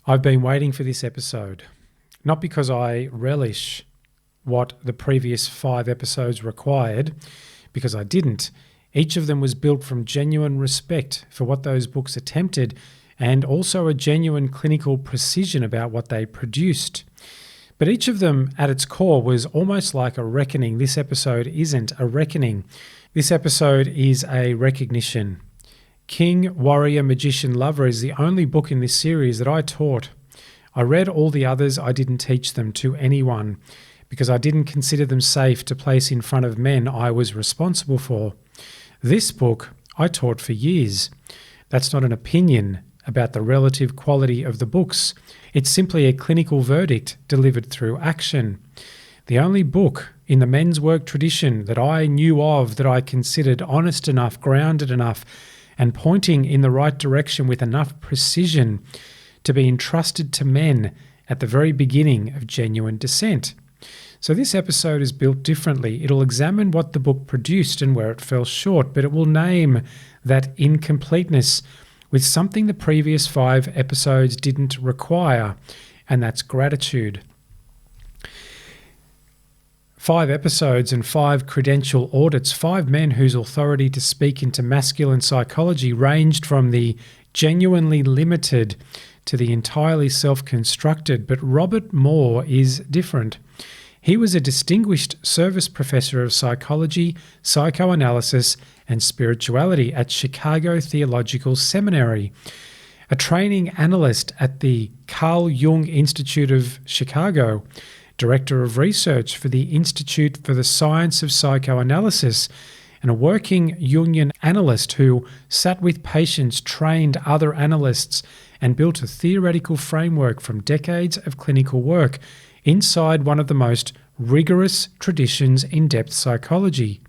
I've been waiting for this episode, not because I relish what the previous 5 episodes required, because I didn't. Each of them was built from genuine respect for what those books attempted and also a genuine clinical precision about what they produced. But each of them at its core was almost like a reckoning. This episode isn't a reckoning. This episode is a recognition. King, Warrior, Magician, Lover is the only book in this series that I taught. I read all the others. I didn't teach them to anyone because I didn't consider them safe to place in front of men I was responsible for. This book I taught for years. That's not an opinion about the relative quality of the books. It's simply a clinical verdict delivered through action. The only book in the men's work tradition that I knew of that I considered honest enough, grounded enough, and pointing in the right direction with enough precision to be entrusted to men at the very beginning of genuine descent. So this episode is built differently. It'll examine what the book produced and where it fell short, but it will name that incompleteness with something the previous 5 episodes didn't require, and that's gratitude. 5 episodes and 5 credential audits, 5 men whose authority to speak into masculine psychology ranged from the genuinely limited to the entirely self-constructed, but Robert Moore is different. He was a distinguished service professor of psychology, psychoanalysis, and spirituality at Chicago Theological Seminary, a training analyst at the Carl Jung Institute of Chicago, director of research for the Institute for the Science of Psychoanalysis, and a working Jungian analyst who sat with patients, trained other analysts, and built a theoretical framework from decades of clinical work inside one of the most rigorous traditions in depth psychology.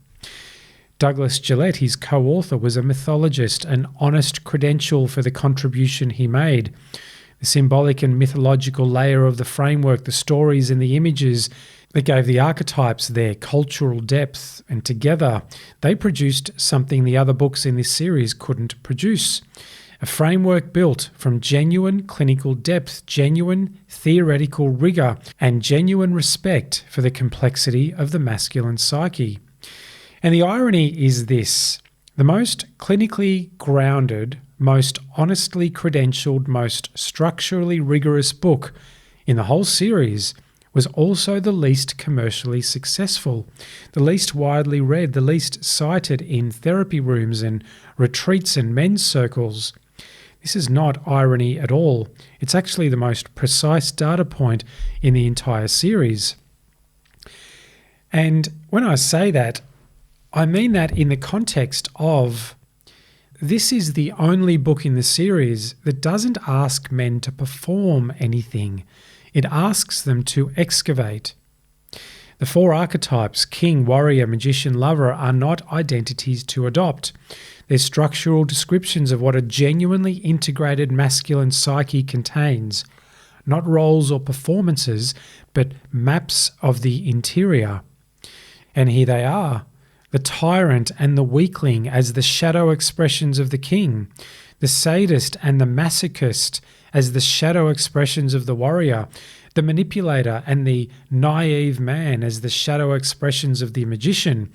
Douglas Gillette, his co-author, was a mythologist, an honest credential for the contribution he made. The symbolic and mythological layer of the framework, the stories and the images that gave the archetypes their cultural depth, and together they produced something the other books in this series couldn't produce. A framework built from genuine clinical depth, genuine theoretical rigor, and genuine respect for the complexity of the masculine psyche. And the irony is this: the most clinically grounded, most honestly credentialed, most structurally rigorous book in the whole series was also the least commercially successful, the least widely read, the least cited in therapy rooms and retreats and men's circles. This is not irony at all. It's actually the most precise data point in the entire series. And when I say that, I mean that in the context of this is the only book in the series that doesn't ask men to perform anything. It asks them to excavate. The 4 archetypes, king, warrior, magician, lover, are not identities to adopt. They're structural descriptions of what a genuinely integrated masculine psyche contains. Not roles or performances, but maps of the interior. And here they are: the tyrant and the weakling as the shadow expressions of the king, the sadist and the masochist as the shadow expressions of the warrior, the manipulator and the naive man as the shadow expressions of the magician,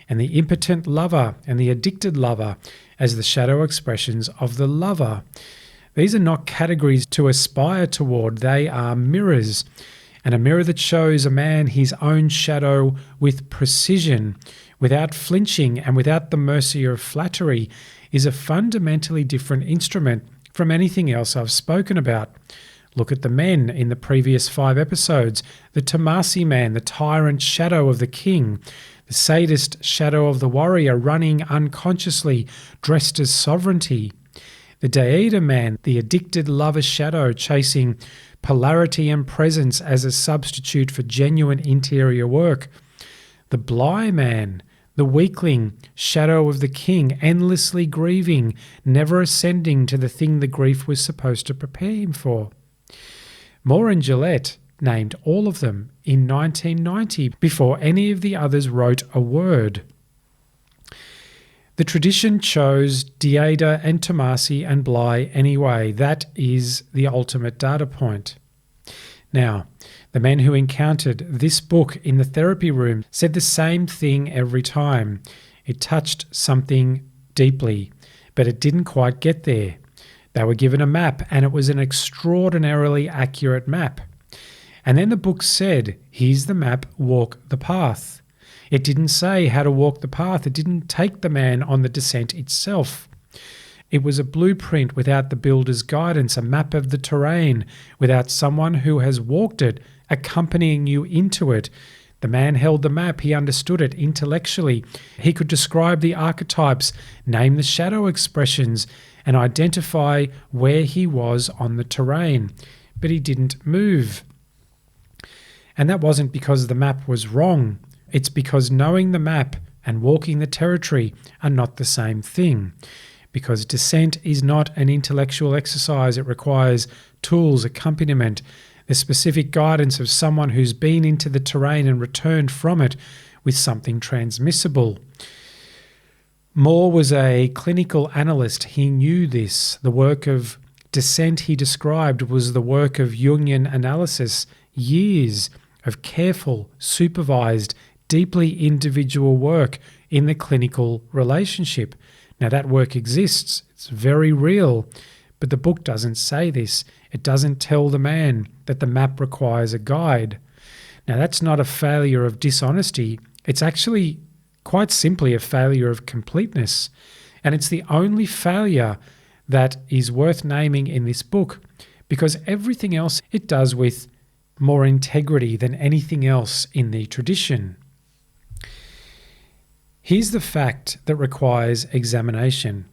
and the impotent lover and the addicted lover as the shadow expressions of the lover. These are not categories to aspire toward, they are mirrors, and a mirror that shows a man his own shadow with precision, without flinching and without the mercy of flattery, is a fundamentally different instrument from anything else I've spoken about. Look at the men in the previous 5 episodes: the Tamasi man, the tyrant shadow of the king, the sadist shadow of the warrior running unconsciously, dressed as sovereignty, the Deida man, the addicted lover shadow chasing polarity and presence as a substitute for genuine interior work, the Bly man, the weakling, shadow of the king, endlessly grieving, never ascending to the thing the grief was supposed to prepare him for. Moore and Gillette named all of them in 1990 before any of the others wrote a word. The tradition chose Deida and Tomasi and Bly anyway. That is the ultimate data point. Now, the men who encountered this book in the therapy room said the same thing every time. It touched something deeply, but it didn't quite get there. They were given a map, and it was an extraordinarily accurate map. And then the book said, here's the map, walk the path. It didn't say how to walk the path. It didn't take the man on the descent itself. It was a blueprint without the builder's guidance, a map of the terrain without someone who has walked it accompanying you into it. The man held the map. He understood it intellectually. He could describe the archetypes, name the shadow expressions, and identify where he was on the terrain. But he didn't move. And that wasn't because the map was wrong. It's because knowing the map and walking the territory are not the same thing. Because descent is not an intellectual exercise. It requires tools, accompaniment, the specific guidance of someone who's been into the terrain and returned from it with something transmissible. Moore was a clinical analyst. He knew this. The work of descent he described was the work of Jungian analysis, years of careful, supervised, deeply individual work in the clinical relationship. Now that work exists. It's very real. But the book doesn't say this. It doesn't tell the man that the map requires a guide. Now that's not a failure of dishonesty. It's actually quite simply a failure of completeness. And it's the only failure that is worth naming in this book, because everything else it does with more integrity than anything else in the tradition. Here's the fact that requires examination.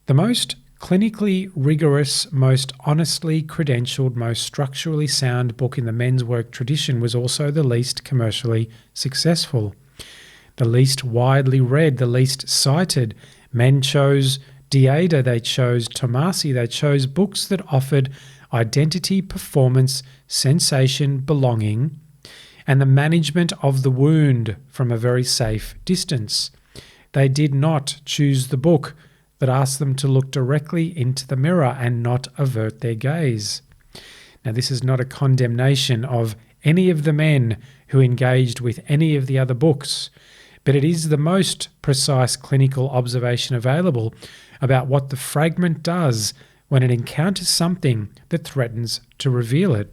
The most clinically rigorous, most honestly credentialed, most structurally sound book in the men's work tradition was also the least commercially successful, the least widely read, the least cited. Men chose Deida, they chose Tomasi, they chose books that offered identity, performance, sensation, belonging, and the management of the wound from a very safe distance. They did not choose the book that asked them to look directly into the mirror and not avert their gaze. Now, this is not a condemnation of any of the men who engaged with any of the other books, but it is the most precise clinical observation available about what the fragment does when it encounters something that threatens to reveal it.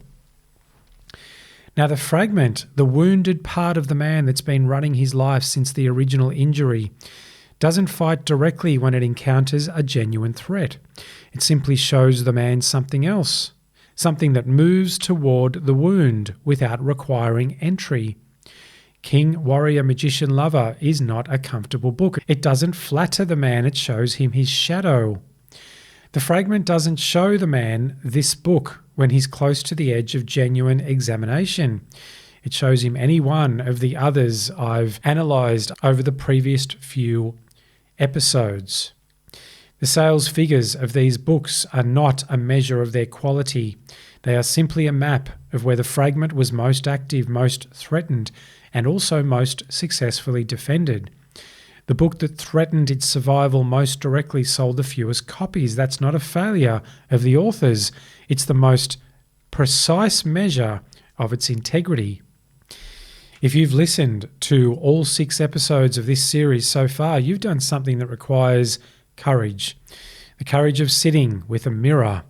Now, the fragment, the wounded part of the man that's been running his life since the original injury, doesn't fight directly when it encounters a genuine threat. It simply shows the man something else, something that moves toward the wound without requiring entry. King, Warrior, Magician, Lover is not a comfortable book. It doesn't flatter the man, it shows him his shadow. The fragment doesn't show the man this book when he's close to the edge of genuine examination. It shows him any one of the others I've analysed over the previous few episodes. The sales figures of these books are not a measure of their quality. They are simply a map of where the fragment was most active, most threatened, and also most successfully defended. The book that threatened its survival most directly sold the fewest copies. That's not a failure of the authors. It's the most precise measure of its integrity. If you've listened to all 6 episodes of this series so far, you've done something that requires courage. The courage of sitting with a mirror.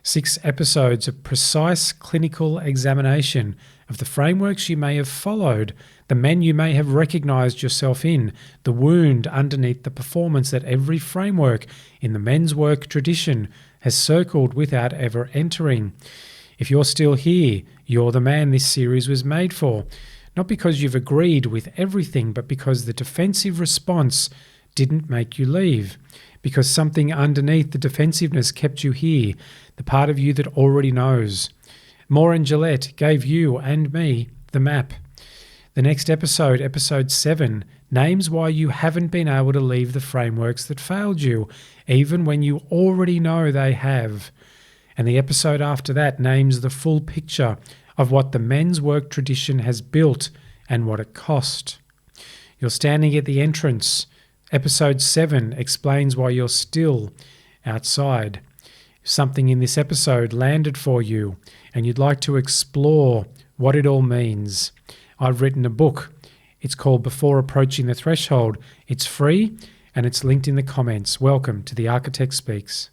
6 episodes of precise clinical examination of the frameworks you may have followed, the men you may have recognized yourself in, the wound underneath the performance that every framework in the men's work tradition has circled without ever entering. If you're still here, you're the man this series was made for. Not because you've agreed with everything, but because the defensive response didn't make you leave. Because something underneath the defensiveness kept you here, the part of you that already knows. Moore and Gillette gave you and me the map. The next episode, episode 7, names why you haven't been able to leave the frameworks that failed you, even when you already know they have. And the episode after that names the full picture of what the men's work tradition has built and what it cost. You're standing at the entrance. Episode 7 explains why you're still outside. If something in this episode landed for you and you'd like to explore what it all means, I've written a book. It's called Before Approaching the Threshold. It's free and it's linked in the comments. Welcome to The Architect Speaks.